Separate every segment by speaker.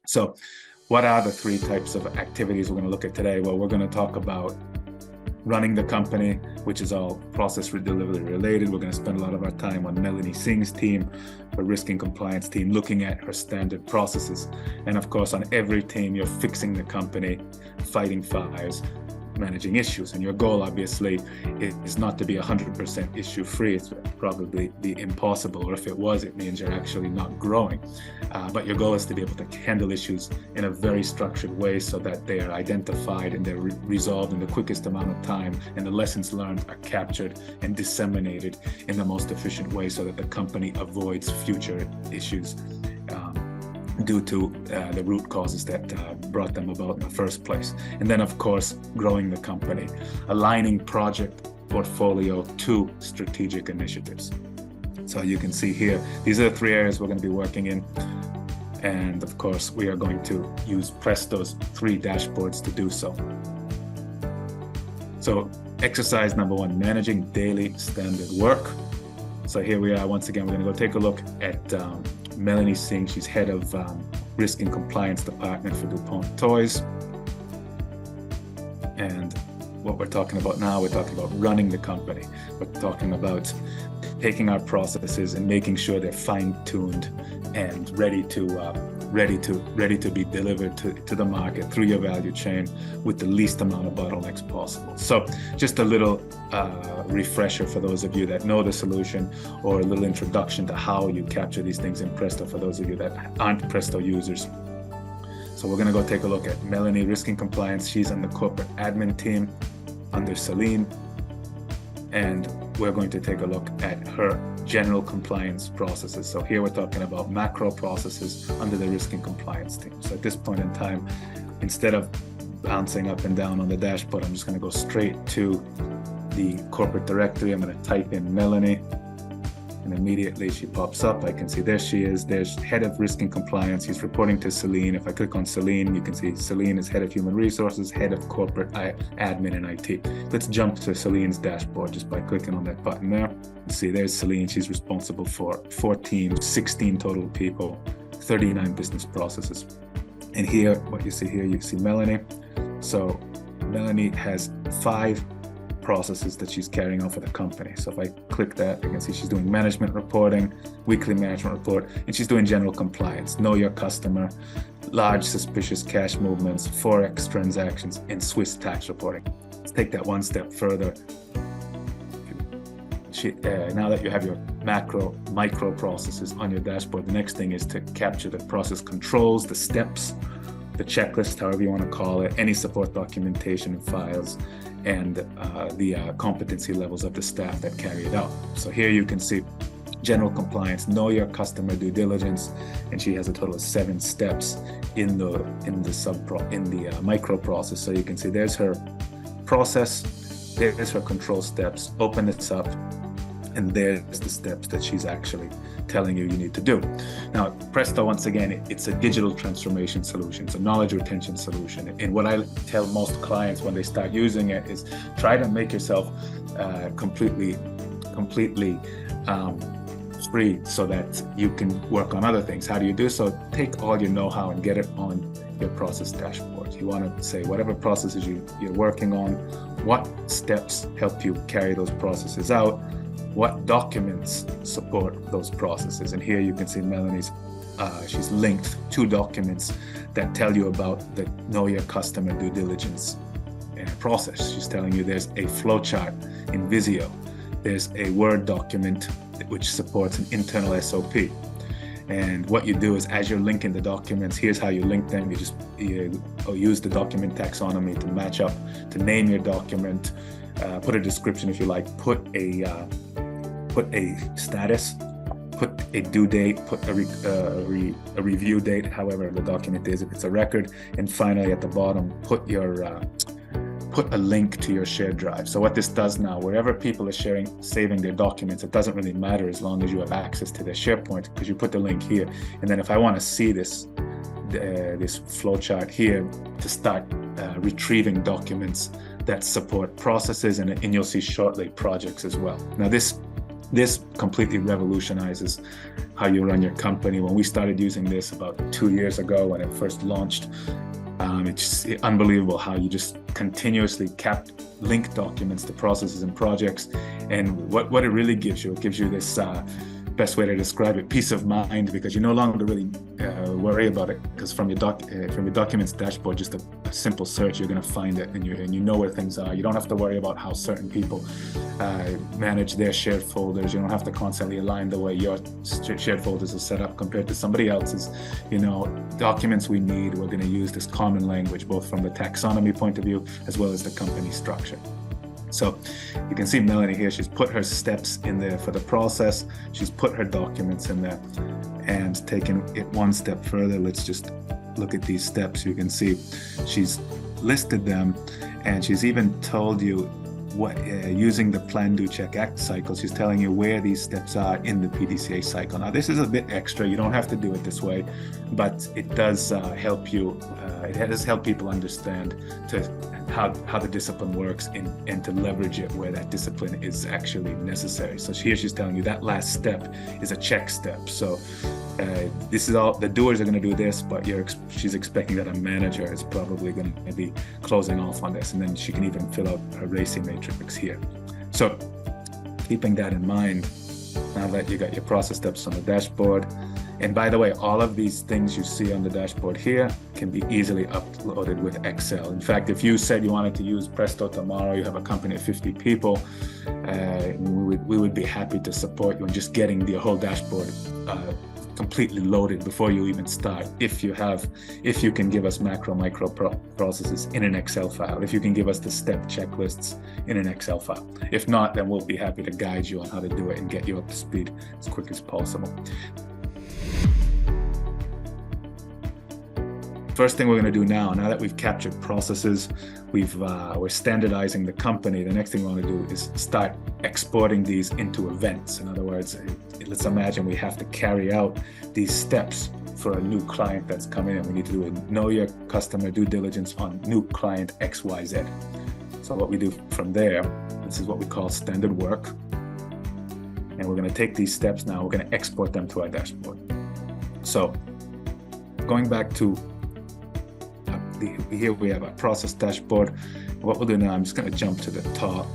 Speaker 1: So what are the three types of activities we're going to look at today? Well, we're going to talk about running the company, which is all process delivery related. We're going to spend a lot of our time on Melanie Singh's team, her risk and compliance team, looking at her standard processes. And of course, on every team, you're fixing the company, fighting fires, managing issues. And your goal, obviously, is not to be 100% issue free. It's probably be impossible, or if it was, it means you're actually not growing. But your goal is to be able to handle issues in a very structured way so that they are identified and they're resolved in the quickest amount of time, and the lessons learned are captured and disseminated in the most efficient way so that the company avoids future issues due to the root causes that brought them about in the first place. And then, of course, growing the company, aligning project portfolio to strategic initiatives. So you can see here, these are the three areas we're going to be working in. And of course, we are going to use Presto's three dashboards to do so. So exercise number one, managing daily standard work. So here we are, once again, we're going to go take a look at Melanie Singh. She's head of risk and compliance department for DuPont Toys. And what we're talking about now, we're talking about running the company. We're talking about taking our processes and making sure they're fine-tuned and ready to be delivered to the market through your value chain with the least amount of bottlenecks possible. So just a little refresher for those of you that know the solution, or a little introduction to how you capture these things in Presto for those of you that aren't Presto users. So we're going to go take a look at Melanie, risk and compliance. She's on the corporate admin team under Celine, and we're going to take a look at her general compliance processes. So here we're talking about macro processes under the risk and compliance team. So at this point in time, instead of bouncing up and down on the dashboard, I'm just going to go straight to the corporate directory. I'm going to type in Melanie, and immediately she pops up. I can see there she is. There's head of risk and compliance. He's reporting to Celine. If I click on Celine, you can see Celine is head of human resources, head of corporate admin and IT. Let's jump to Celine's dashboard just by clicking on that button there. See, there's Celine. She's responsible for 4 teams, 16 total people, 39 business processes. And here, what you see here, you see Melanie. So Melanie has 5 processes that she's carrying on for the company. So if I click that, you can see she's doing management reporting, weekly management report, and she's doing general compliance, know your customer, large suspicious cash movements, Forex transactions, and Swiss tax reporting. Let's take that one step further. Now that you have your micro processes on your dashboard, the next thing is to capture the process controls, the steps, the checklist, however you want to call it, any support documentation and files, and the competency levels of the staff that carry it out. So here you can see general compliance, know your customer due diligence, and she has a total of 7 steps in the micro process. So you can see there's her process, there's her control steps. Open this up, and there's the steps that she's actually telling you need to do. Now, Presto, once again, it's a digital transformation solution. It's a knowledge retention solution. And what I tell most clients when they start using it is try to make yourself completely free so that you can work on other things. How do you do so? Take all your know-how and get it on your process dashboard. You want to say whatever processes you're working on, what steps help you carry those processes out, what documents support those processes. And here you can see Melanie's, she's linked 2 documents that tell you about the know your customer due diligence process. She's telling you there's a flowchart in Visio. There's a Word document which supports an internal SOP. And what you do is, as you're linking the documents, here's how you link them. You use the document taxonomy to match up, to name your document, put a description if you like, put a status, put a due date, put a review date, however the document is, if it's a record, and finally at the bottom, put a link to your shared drive. So what this does now, wherever people are saving their documents, it doesn't really matter as long as you have access to their SharePoint, because you put the link here. And then if I want to see this flowchart here to start retrieving documents that support processes, and you'll see shortly projects as well. Now this This completely revolutionizes how you run your company. When we started using this about 2 years ago, when it first launched, it's unbelievable how you just continuously kept link documents to processes and projects. And what it really gives you, it gives you this best way to describe it, peace of mind, because you no longer really worry about it, because from your documents dashboard, just a simple search, you're going to find it, and you know where things are. You don't have to worry about how certain people manage their shared folders. You don't have to constantly align the way your shared folders are set up compared to somebody else's. Documents we need, we're going to use this common language, both from the taxonomy point of view as well as the company structure. So you can see Melanie here, she's put her steps in there for the process. She's put her documents in there, and taking it one step further, let's just look at these steps. You can see she's listed them, and she's even told you what, using the plan, do, check, act cycle, she's telling you where these steps are in the PDCA cycle. Now, this is a bit extra. You don't have to do it this way, but it does help you. It does help people understand how the discipline works and to leverage it where that discipline is actually necessary. So here she's telling you that last step is a check step. So this is all, the doers are going to do this, but she's expecting that a manager is probably going to be closing off on this, and then she can even fill out her racing matrix here. So keeping that in mind, now that you got your process steps on the dashboard, and by the way, all of these things you see on the dashboard here can be easily uploaded with Excel. In fact, if you said you wanted to use Presto tomorrow, you have a company of 50 people, we would be happy to support you in just getting the whole dashboard completely loaded before you even start. If you can give us micro processes in an Excel file, if you can give us the step checklists in an Excel file. If not, then we'll be happy to guide you on how to do it and get you up to speed as quick as possible. First thing we're going to do now that we've captured processes, we're standardizing the company, the next thing we want to do is start exporting these into events. In other words, let's imagine we have to carry out these steps for a new client that's coming in. We need to do a know your customer due diligence on new client XYZ. So what we do from there, this is what we call standard work. And we're going to take these steps now, we're going to export them to our dashboard. So going back to here we have a process dashboard. What we'll do now, I'm just going to jump to the top.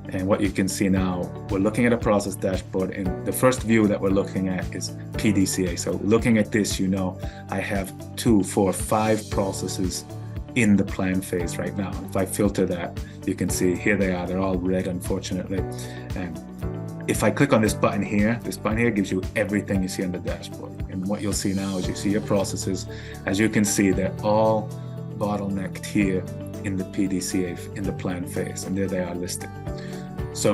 Speaker 1: And what you can see now, we're looking at a process dashboard, and the first view that we're looking at is PDCA. So looking at this, I have 2, 4, 5 processes in the plan phase right now. If I filter that, you can see here they are. They're all red, unfortunately. And if I click on this button here gives you everything you see on the dashboard. And what you'll see now is you see your processes. As you can see, they're all bottlenecked here in the PDCA, in the plan phase, and there they are listed. So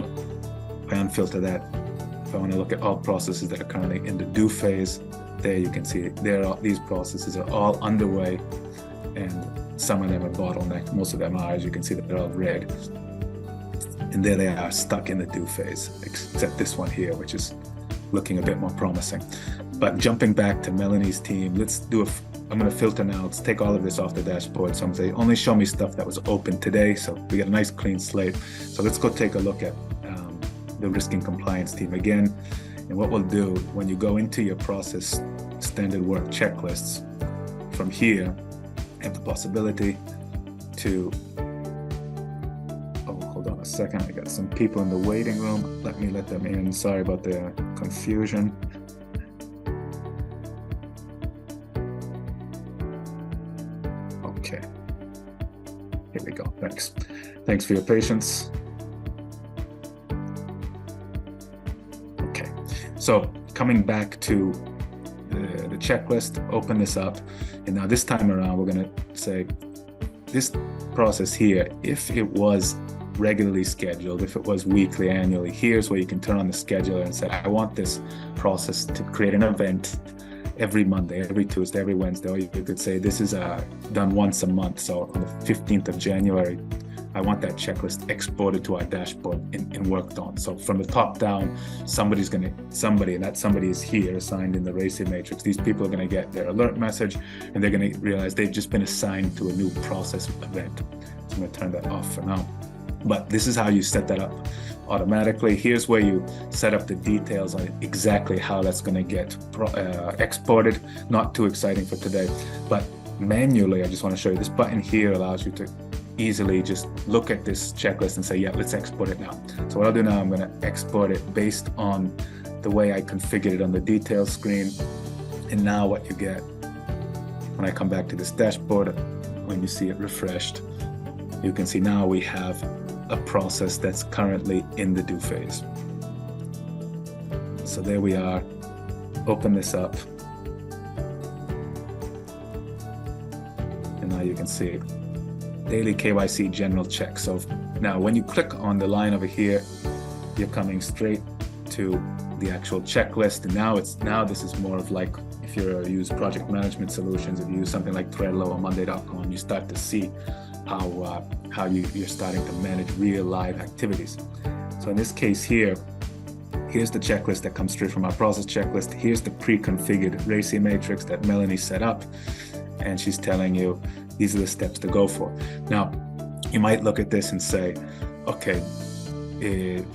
Speaker 1: if I unfilter that, if I want to look at all processes that are currently in the do phase, there you can see these processes are all underway, and some of them are bottlenecked. Most of them are, as you can see, they're all red. And there they are, stuck in the do phase, except this one here, which is looking a bit more promising. But jumping back to Melanie's team, I'm going to filter now. Let's take all of this off the dashboard. So I'm going to say, only show me stuff that was open today. So we got a nice clean slate. So let's go take a look at the risk and compliance team again. And what we'll do, when you go into your process standard work checklists, from here, have the possibility to, hold on a second. I got some people in the waiting room. Let me let them in. Sorry about the confusion. Okay, here we go. Thanks for your patience. Okay, so coming back to the checklist, open this up, and now this time around we're going to say this process here, if it was regularly scheduled, if it was weekly, annually, here's where you can turn on the scheduler and say, I want this process to create an event every Monday, every Tuesday, every Wednesday. Or you could say this is done once a month. So on the 15th of January, I want that checklist exported to our dashboard and worked on. So from the top down, somebody, and that somebody is here assigned in the racing matrix. These people are going to get their alert message, and they're going to realize they've just been assigned to a new process event. So I'm going to turn that off for now. But this is how you set that up automatically. Here's where you set up the details on exactly how that's going to get exported. Not too exciting for today, but manually, I just want to show you this button here allows you to easily just look at this checklist and say, yeah, let's export it now. So what I'll do now, I'm going to export it based on the way I configured it on the details screen. And now what you get when I come back to this dashboard, when you see it refreshed, you can see now we have a process that's currently in the do phase. So there we are. Open this up. And now you can see daily KYC general check. So now when you click on the line over here, you're coming straight to the actual checklist. And now this is more of like, if you use project management solutions, if you use something like Trello or Monday.com, you start to see how you're starting to manage real live activities. So in this case here, here's the checklist that comes straight from our process checklist. Here's the pre-configured RACI matrix that Melanie set up, and she's telling you these are the steps to go for. Now, you might look at this and say, okay,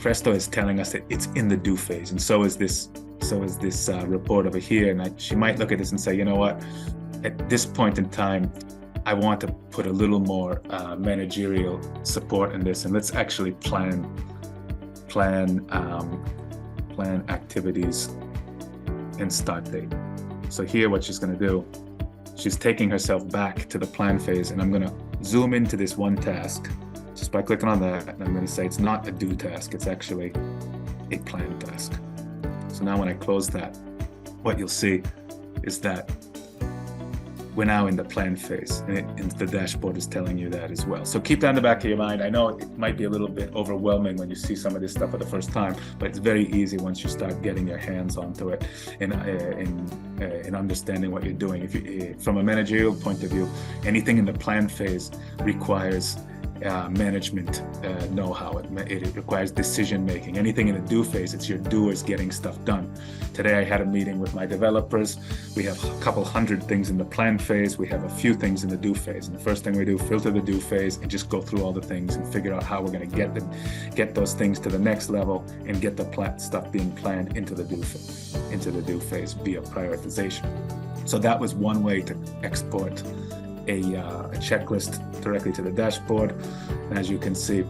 Speaker 1: Presto is telling us that it's in the do phase, and so is this report over here. And she might look at this and say, you know what, at this point in time, I want to put a little more managerial support in this, and let's actually plan activities and start date. So here, what she's going to do, she's taking herself back to the plan phase, and I'm going to zoom into this one task just by clicking on that, and I'm going to say it's not a do task, it's actually a plan task. So now when I close that, what you'll see is that we're now in the plan phase, and the dashboard is telling you that as well. So keep that in the back of your mind. I know it might be a little bit overwhelming when you see some of this stuff for the first time, but it's very easy once you start getting your hands onto it and understanding what you're doing. If you, from a managerial point of view, anything in the plan phase requires management know-how. It requires decision making. Anything in the do phase, it's your doers getting stuff done. Today I had a meeting with my developers. We have a couple hundred things in the plan phase. We have a few things in the do phase. And the first thing we do, filter the do phase and just go through all the things and figure out how we're going to get those things to the next level and get the stuff being planned into the do phase via prioritization. So that was one way to export a checklist directly to the dashboard. And as you can see,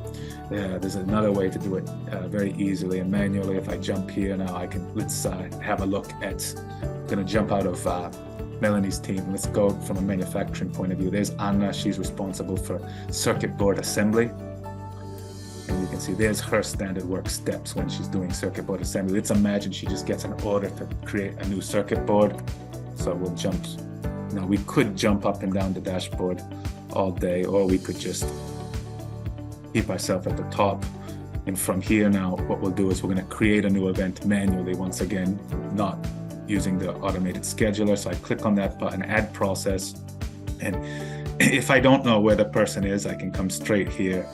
Speaker 1: there's another way to do it very easily and manually. If I jump here now, let's have a look at, I'm going to jump out of Melanie's team. Let's go from a manufacturing point of view. There's Anna, she's responsible for circuit board assembly. And you can see there's her standard work steps when she's doing circuit board assembly. Let's imagine she just gets an order to create a new circuit board. So we'll jump. Now we could jump up and down the dashboard all day, or we could just keep ourselves at the top. And from here now, what we'll do is we're going to create a new event manually, once again, not using the automated scheduler. So I click on that button, add process. And if I don't know where the person is, I can come straight here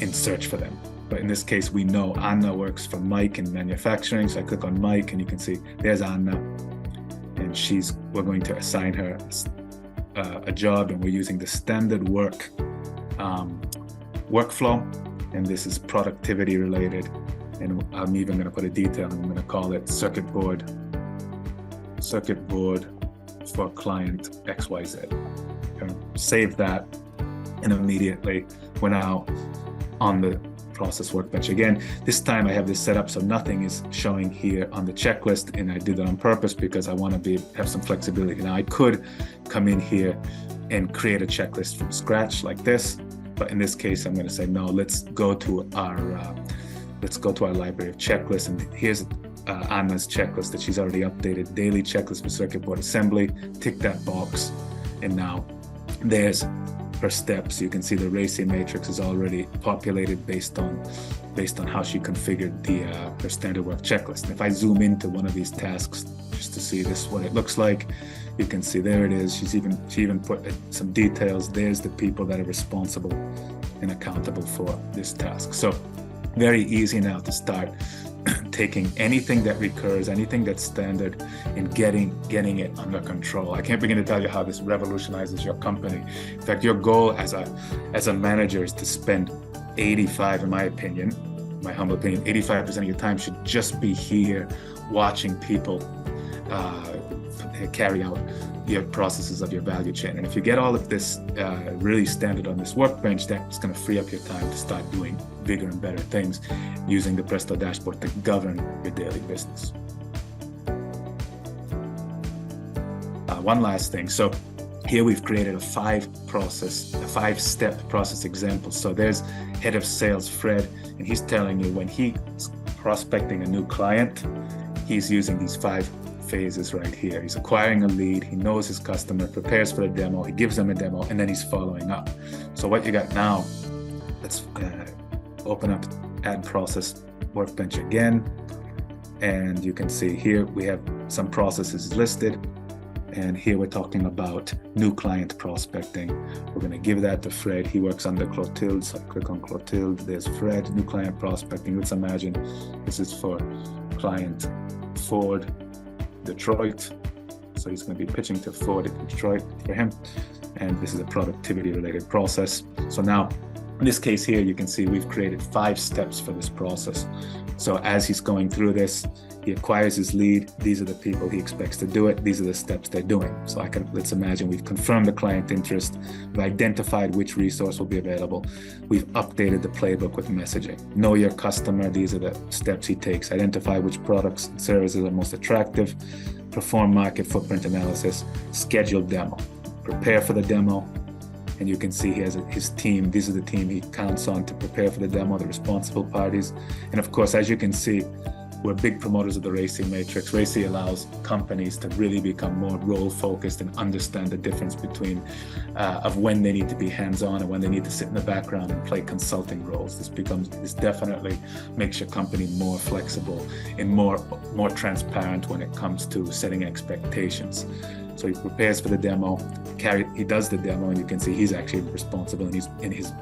Speaker 1: and search for them. But in this case, we know Anna works for Mike in manufacturing. So I click on Mike and you can see there's Anna. And we're going to assign her a job, and we're using the standard workflow, and this is productivity related. And I'm even going to put a detail, and I'm going to call it circuit board for client XYZ. Save that, and immediately we're now on the process workbench. Again, this time I have this set up so nothing is showing here on the checklist, and I did that on purpose because I want to have some flexibility. Now I could come in here and create a checklist from scratch like this, but in this case I'm going to say no, let's go to our library of checklists, and here's Anna's checklist that she's already updated, daily checklist for circuit board assembly. Tick that box, and now there's her steps. You can see the RACI matrix is already populated based on how she configured her standard work checklist. And if I zoom into one of these tasks just to see what it looks like, you can see there it is. She even put some details. There's the people that are responsible and accountable for this task. So very easy now to start taking anything that recurs, anything that's standard, and getting it under control. I can't begin to tell you how this revolutionizes your company. In fact, your goal as a manager is to spend 85, in my opinion, my humble opinion, 85% of your time should just be here watching people carry out your processes of your value chain. And if you get all of this really standard on this workbench, that's going to free up your time to start doing bigger and better things using the Presto dashboard to govern your daily business. One last thing. So here we've created a five-step process example. So there's head of sales, Fred, and he's telling you when he's prospecting a new client, he's using these 5 phases right here. He's acquiring a lead, he knows his customer, prepares for the demo, he gives them a demo, and then he's following up. So what you got now, let's open up add process workbench again, and you can see here we have some processes listed, and here we're talking about new client prospecting. We're going to give that to Fred. He works under Clotilde, so I click on Clotilde. There's Fred, new client prospecting. Let's imagine this is for client Ford Detroit. So he's going to be pitching to Ford in Detroit for him. And this is a productivity related process. So now in this case here, you can see we've created 5 steps for this process. So as he's going through this, he acquires his lead. These are the people he expects to do it. These are the steps they're doing. So let's imagine we've confirmed the client interest. We've identified which resource will be available. We've updated the playbook with messaging. Know your customer. These are the steps he takes. Identify which products and services are most attractive. Perform market footprint analysis. Schedule demo. Prepare for the demo. And you can see he has his team. These are the team he counts on to prepare for the demo, the responsible parties. And of course, as you can see, we're big promoters of the RACI matrix. RACI allows companies to really become more role-focused and understand the difference between of when they need to be hands-on and when they need to sit in the background and play consulting roles. This definitely makes your company more flexible and more transparent when it comes to setting expectations. So he prepares for the demo, he does the demo, and you can see he's actually responsible, and his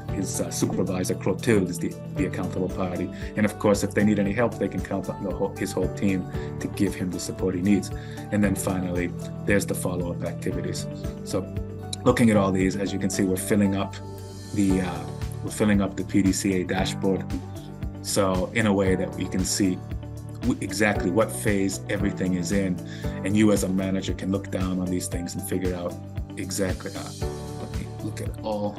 Speaker 1: supervisor, Clotilde, is the accountable party. And of course, if they need any help, they can count on his whole team to give him the support he needs. And then finally, there's the follow-up activities. So looking at all these, as you can see, we're filling up the P-D-C-A dashboard. So in a way that we can see exactly what phase everything is in, and you as a manager can look down on these things and figure out exactly. Let me look at all,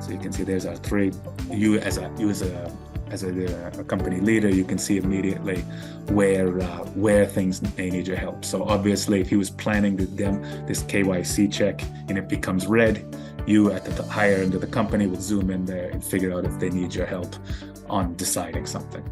Speaker 1: so you can see there's our 3. You as a company leader, you can see immediately where things may need your help. So obviously, if he was planning this KYC check and it becomes red, you at the higher end of the company would zoom in there and figure out if they need your help on deciding something.